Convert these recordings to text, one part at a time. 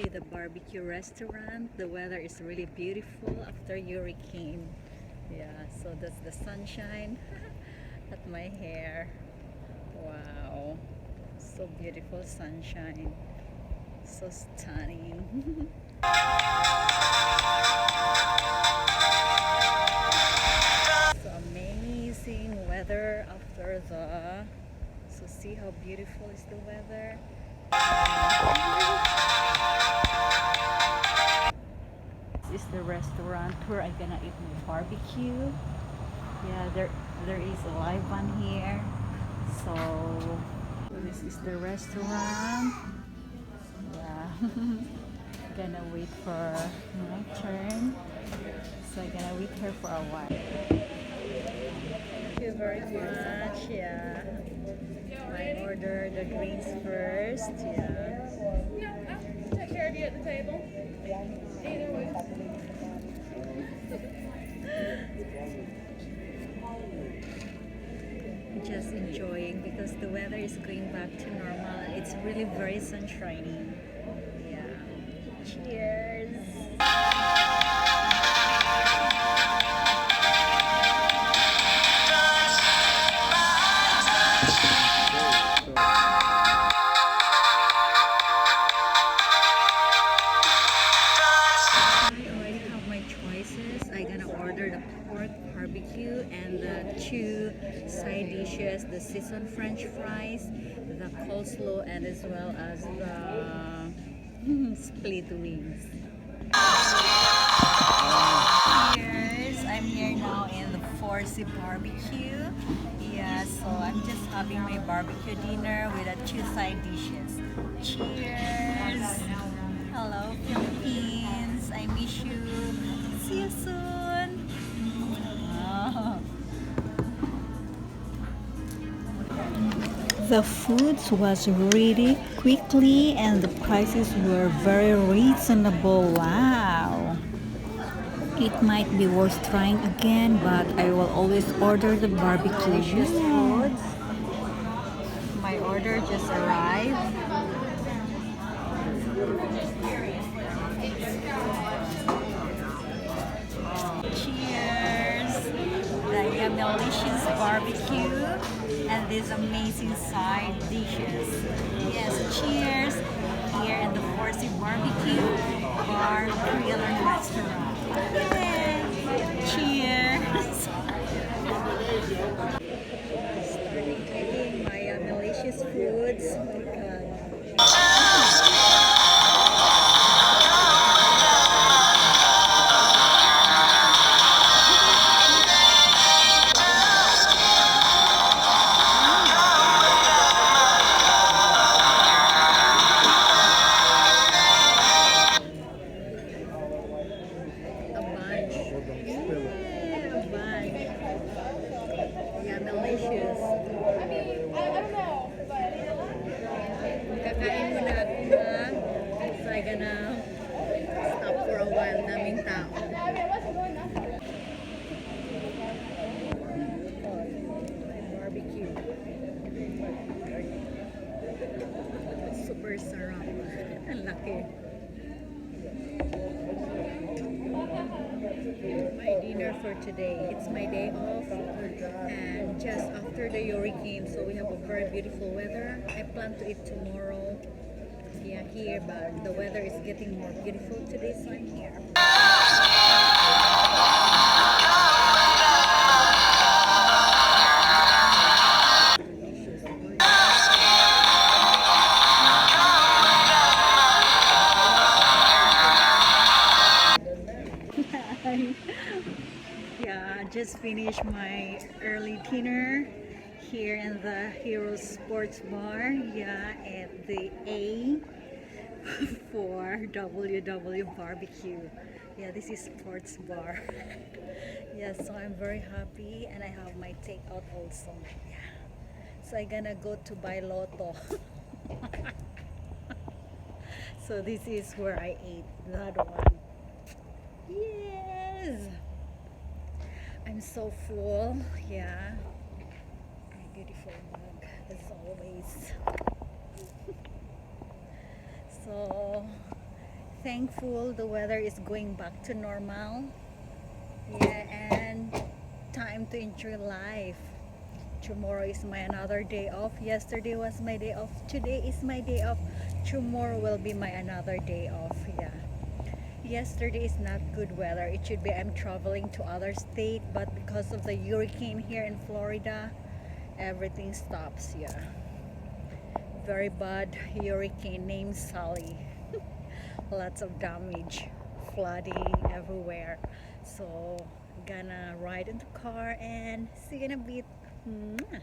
to the barbecue restaurant. The weather is really beautiful after hurricane. Yeah, so that's the sunshine at my hair. Wow, so beautiful sunshine, so stunning. So amazing weather after the, so see how beautiful is the weather. This is the restaurant where I'm gonna eat my barbecue. Yeah, there is a live one here. So this is the restaurant. Yeah. Gonna wait for my turn. So I'm gonna wait here for a while. Thank you very much. Yeah. I order the greens first. Yeah. Take care of you at the table. Either way. Just enjoying because the weather is going back to normal. It's really very sunshiny. Yeah. Cheers. I'm gonna order the pork barbecue and the 2 side dishes, the seasoned French fries, the coleslaw, and as well as the split wings. Cheers! I'm here now in the 4C barbecue. Yeah, so I'm just having my barbecue dinner with the 2 side dishes. Cheers! Hello, Philippines! I miss you. See you soon. Oh. The foods was really quickly and the prices were very reasonable. Wow. It might be worth trying again, but I will always order the barbecue foods. My order just arrived. Cheers! The delicious barbecue and these amazing side dishes. Yes, cheers! Here in the 4C Barbecue Bar Grill and Restaurant. Yay! Cheers! Starting eating my delicious foods. Oh my God. Yeah, delicious. I mean, I don't know, but Kakain muna ako ha. So I'm gonna stop for a while. Daming tao. Barbecue. Super sarap. Ang laki. My dinner for today. It's my day off and just after the hurricane, so we have a very beautiful weather. I plan to eat tomorrow. Yeah, here, but the weather is getting more beautiful today, so I'm here. Yeah, I just finished my early dinner here in the Hero Sports Bar. Yeah, at the A for WW Barbecue. Yeah, this is Sports Bar. Yeah, so I'm very happy and I have my takeout also. Yeah, so I'm gonna go to buy Lotto. So this is where I ate the other one. Yes, I'm so full. Yeah, beautiful mug as always. So thankful the weather is going back to normal. Yeah, and time to enjoy life. Tomorrow is my another day off. Yesterday was my day off. Today is my day off. Tomorrow will be my another day off. Yeah. Yesterday is not good weather. It should be I'm traveling to other state, but because of the hurricane here in Florida, everything stops. Yeah. Very bad hurricane named Sally. Lots of damage, flooding everywhere. So gonna ride in the car and see you in a bit. Mwah.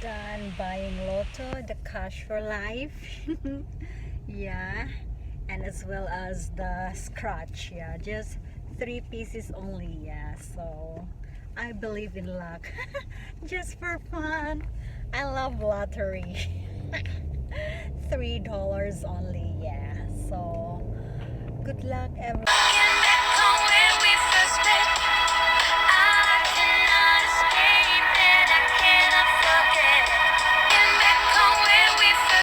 Done buying Lotto, the cash for life. Yeah, and as well as the scratch. Yeah, just 3 pieces only. Yeah, so I believe in luck. Just for fun. I love lottery. $3 only. Yeah, so good luck everyone.